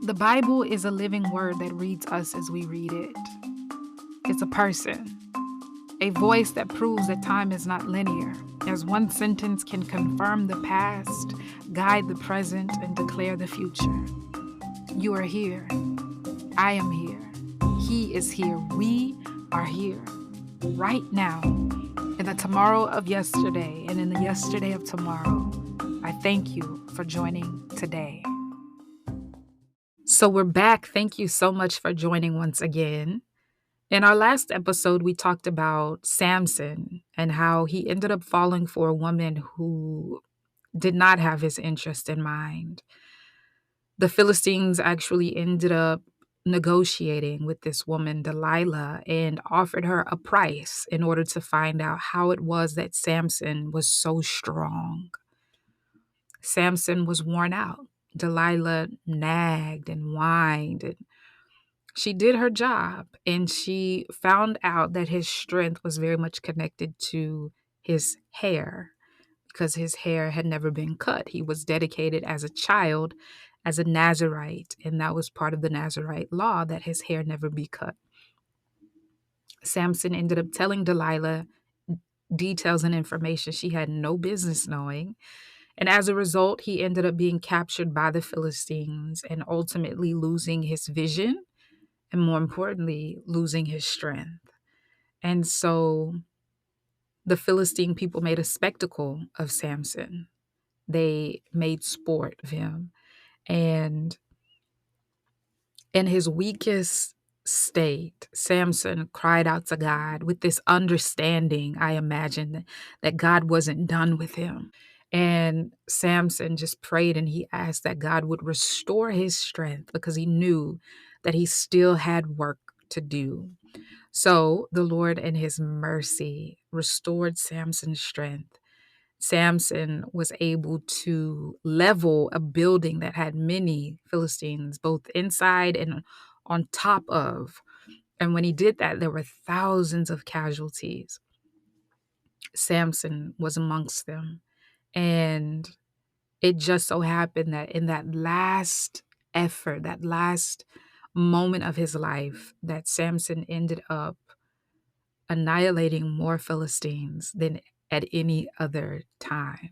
The Bible is a living word that reads us as we read it. It's a person, a voice that proves that time is not linear, as one sentence can confirm the past, guide the present, and declare the future. You are here. I am here. He is here. We are here right now. In the tomorrow of yesterday and in the yesterday of tomorrow, I thank you for joining today. So we're back. Thank you so much for joining once again. In our last episode, we talked about Samson and how he ended up falling for a woman who did not have his interest in mind. The Philistines actually ended up negotiating with this woman, Delilah, and offered her a price in order to find out how it was that Samson was so strong. Samson was worn out. Delilah nagged and whined, and she did her job, and she found out that his strength was very much connected to his hair because his hair had never been cut. He was dedicated as a child as a Nazirite, and that was part of the Nazirite law that his hair never be cut. Samson ended up telling Delilah details and information she had no business knowing. And as a result, he ended up being captured by the Philistines and ultimately losing his vision and, more importantly, losing his strength. And so the Philistine people made a spectacle of Samson. They made sport of him. And in his weakest state, Samson cried out to God with this understanding, I imagine, that God wasn't done with him. And Samson just prayed and he asked that God would restore his strength because he knew that he still had work to do. So the Lord, in his mercy, restored Samson's strength. Samson was able to level a building that had many Philistines, both inside and on top of. And when he did that, there were thousands of casualties. Samson was amongst them. And it just so happened that in that last effort, that last moment of his life, that Samson ended up annihilating more Philistines than at any other time.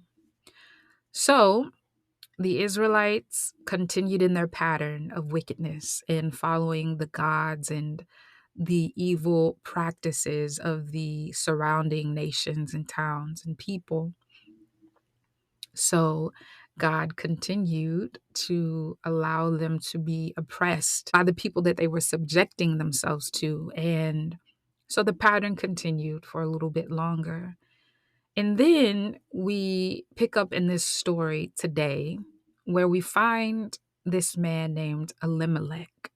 So the Israelites continued in their pattern of wickedness and following the gods and the evil practices of the surrounding nations and towns and people. So God continued to allow them to be oppressed by the people that they were subjecting themselves to. And so the pattern continued for a little bit longer. And then we pick up in this story today where we find this man named Elimelech.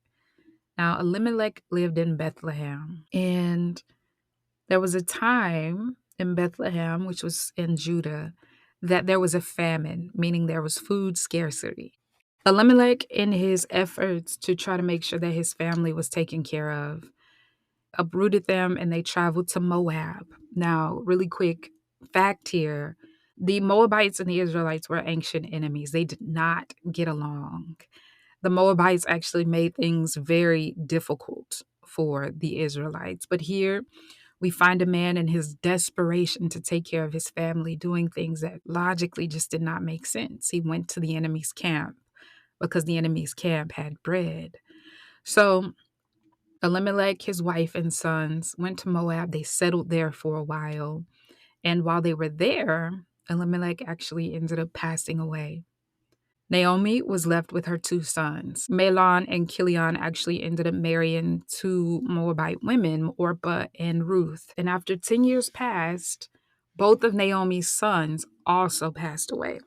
Now, Elimelech lived in Bethlehem, and there was a time in Bethlehem, which was in Judah, that there was a famine, meaning there was food scarcity. Elimelech, in his efforts to try to make sure that his family was taken care of, uprooted them and they traveled to Moab. Now, really quick fact here, the Moabites and the Israelites were ancient enemies. They did not get along. The Moabites actually made things very difficult for the Israelites. But here we find a man in his desperation to take care of his family doing things that logically just did not make sense. He went to the enemy's camp because the enemy's camp had bread. So Elimelech, his wife and sons, went to Moab. They settled there for a while. And while they were there, Elimelech actually ended up passing away. Naomi was left with her two sons. Mahlon and Chilion actually ended up marrying two Moabite women, Orpah and Ruth. And after 10 years passed, both of Naomi's sons also passed away.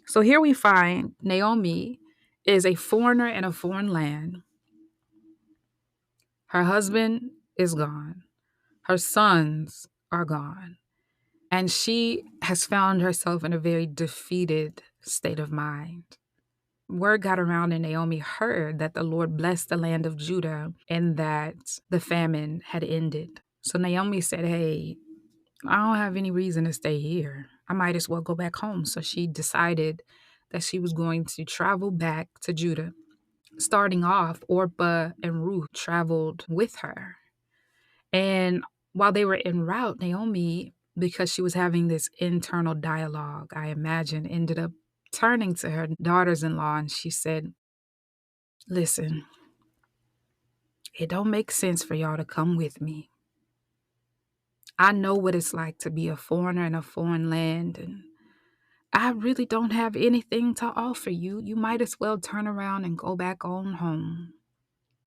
So here we find Naomi is a foreigner in a foreign land. Her husband is gone. Her sons are gone. And she has found herself in a very defeated state of mind. Word got around and Naomi heard that the Lord blessed the land of Judah and that the famine had ended. So Naomi said, hey, I don't have any reason to stay here. I might as well go back home. So she decided that she was going to travel back to Judah. Starting off, Orpah and Ruth traveled with her. And while they were en route, Naomi, because she was having this internal dialogue, I imagine, ended up turning to her daughters in law and she said, listen, it don't make sense for y'all to come with me. I know what it's like to be a foreigner in a foreign land, and I really don't have anything to offer you. You might as well turn around and go back on home.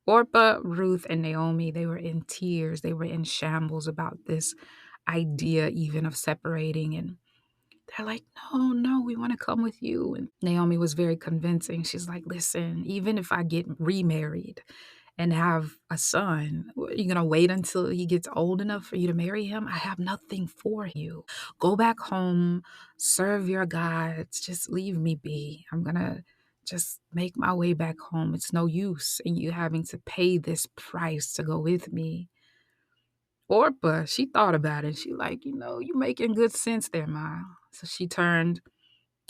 Orpah, Ruth, and Naomi, they were in tears. They were in shambles about this idea even of separating. And they're like, no, no, we want to come with you. And Naomi was very convincing. She's like, listen, even if I get remarried and have a son, you're going to wait until he gets old enough for you to marry him? I have nothing for you. Go back home, serve your gods, just leave me be. I'm going to just make my way back home. It's no use in you having to pay this price to go with me. Orpah, she thought about it. She like, you making good sense there, Ma. So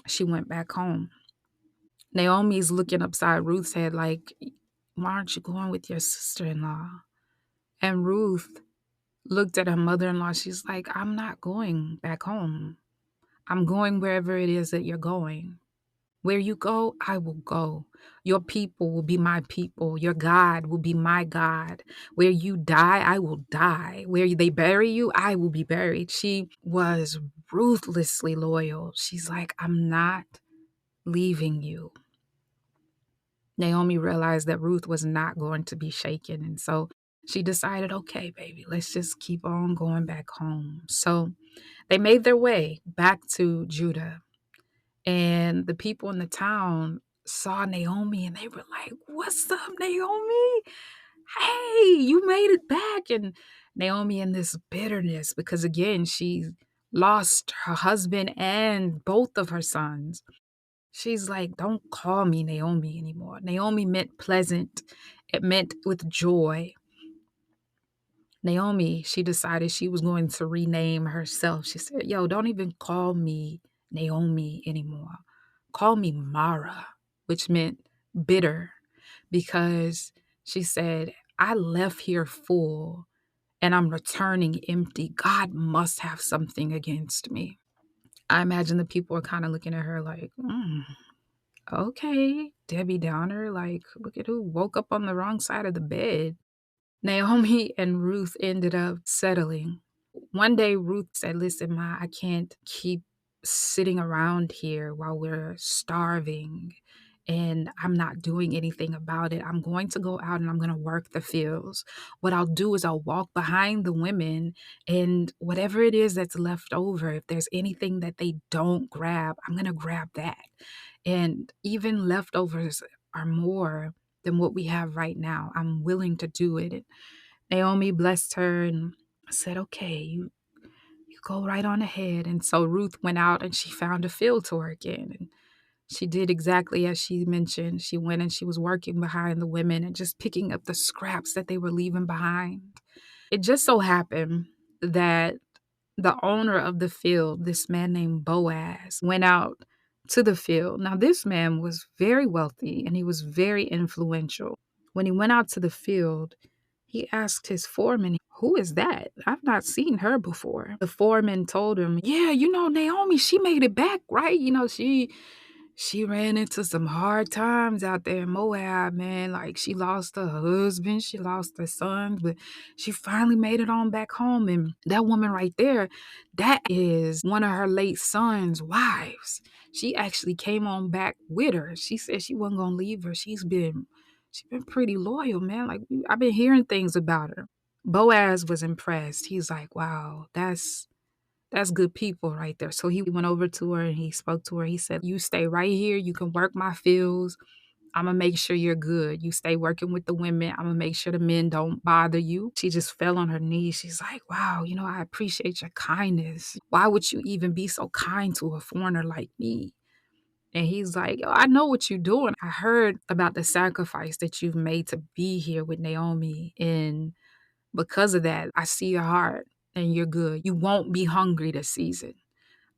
she went back home. Naomi's looking upside Ruth's head like, why aren't you going with your sister-in-law? And Ruth looked at her mother-in-law. She's like, I'm not going back home. I'm going wherever it is that you're going. Where you go, I will go. Your people will be my people. Your God will be my God. Where you die, I will die. Where they bury you, I will be buried. She was ruthlessly loyal. She's like, I'm not leaving you. Naomi realized that Ruth was not going to be shaken. And so she decided, okay, baby, let's just keep on going back home. So they made their way back to Judah. And the people in the town saw Naomi and they were like, what's up, Naomi? Hey, you made it back. And Naomi in this bitterness, because again, she lost her husband and both of her sons. She's like, don't call me Naomi anymore. Naomi meant pleasant. It meant with joy. Naomi, she decided she was going to rename herself. She said, yo, don't even call me Naomi anymore. Call me Mara, which meant bitter, because she said, I left here full and I'm returning empty. God must have something against me. I imagine the people are kind of looking at her like, okay, Debbie Downer, like, look at who woke up on the wrong side of the bed. Naomi and Ruth ended up settling. One day, Ruth said, listen, Ma, I can't keep sitting around here while we're starving and I'm not doing anything about it. I'm going to go out and I'm going to work the fields. What I'll do is I'll walk behind the women and whatever it is that's left over, if there's anything that they don't grab, I'm going to grab that. And even leftovers are more than what we have right now. I'm willing to do it. And Naomi blessed her and said, okay, you go right on ahead. And so Ruth went out and she found a field to work in. And she did exactly as she mentioned. She went and she was working behind the women and just picking up the scraps that they were leaving behind. It just so happened that the owner of the field, this man named Boaz, went out to the field. Now, this man was very wealthy and he was very influential. When he went out to the field, he asked his foreman, who is that? I've not seen her before. The foreman told him, yeah, Naomi, she made it back, right? She ran into some hard times out there in Moab, man. Like she lost her husband, she lost her sons, but she finally made it on back home. And that woman right there, that is one of her late son's wives. She actually came on back with her. She said she wasn't gonna leave her. She's been pretty loyal, man. Like I've been hearing things about her. Boaz was impressed. He's like, wow, that's good people right there. So he went over to her and he spoke to her. He said, you stay right here. You can work my fields. I'm going to make sure you're good. You stay working with the women. I'm going to make sure the men don't bother you. She just fell on her knees. She's like, wow, I appreciate your kindness. Why would you even be so kind to a foreigner like me? And he's like, yo, I know what you're doing. I heard about the sacrifice that you've made to be here with Naomi. And because of that, I see your heart and you're good. You won't be hungry this season.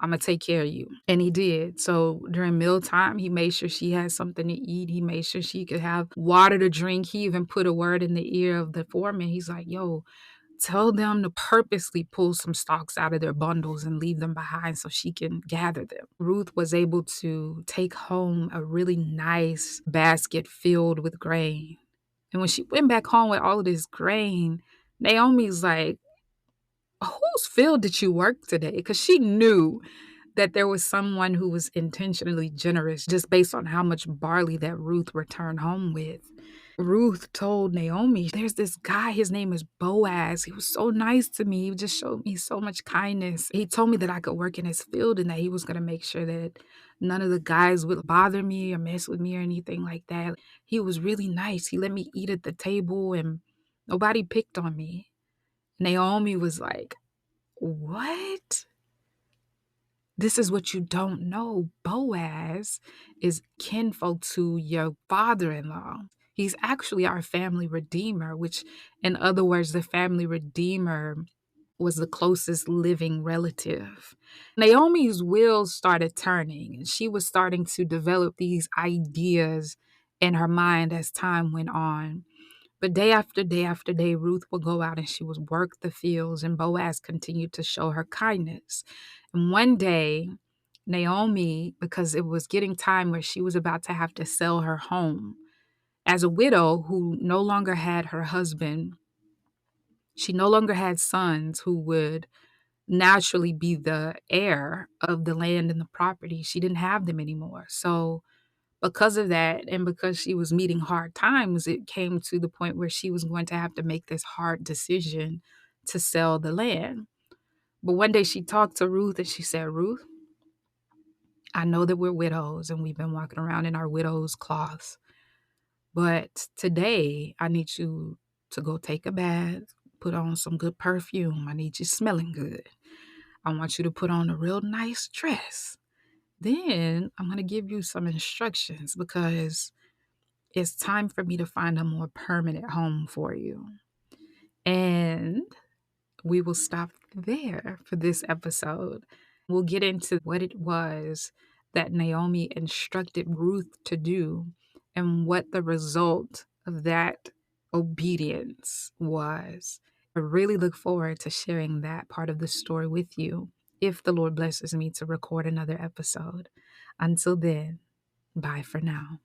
I'm going to take care of you. And he did. So during mealtime, he made sure she had something to eat. He made sure she could have water to drink. He even put a word in the ear of the foreman. He's like, yo, tell them to purposely pull some stalks out of their bundles and leave them behind so she can gather them. Ruth was able to take home a really nice basket filled with grain. And when she went back home with all of this grain, Naomi's like, whose field did you work today? Because she knew that there was someone who was intentionally generous just based on how much barley that Ruth returned home with. Ruth told Naomi, there's this guy, his name is Boaz. He was so nice to me. He just showed me so much kindness. He told me that I could work in his field and that he was going to make sure that none of the guys would bother me or mess with me or anything like that. He was really nice. He let me eat at the table and nobody picked on me. Naomi was like, what? This is what you don't know. Boaz is kinfolk to your father-in-law. He's actually our family redeemer, which, in other words, the family redeemer was the closest living relative. Naomi's wheels started turning, and she was starting to develop these ideas in her mind as time went on. But day after day after day, Ruth would go out and she would work the fields, and Boaz continued to show her kindness. And one day, Naomi, because it was getting time where she was about to have to sell her home, as a widow who no longer had her husband, she no longer had sons who would naturally be the heir of the land and the property. She didn't have them anymore. So because of that, and because she was meeting hard times, it came to the point where she was going to have to make this hard decision to sell the land. But one day she talked to Ruth and she said, Ruth, I know that we're widows and we've been walking around in our widow's cloths. But today I need you to go take a bath, put on some good perfume. I need you smelling good. I want you to put on a real nice dress. Then I'm going to give you some instructions because it's time for me to find a more permanent home for you. And we will stop there for this episode. We'll get into what it was that Naomi instructed Ruth to do and what the result of that obedience was. I really look forward to sharing that part of the story with you if the Lord blesses me to record another episode. Until then, bye for now.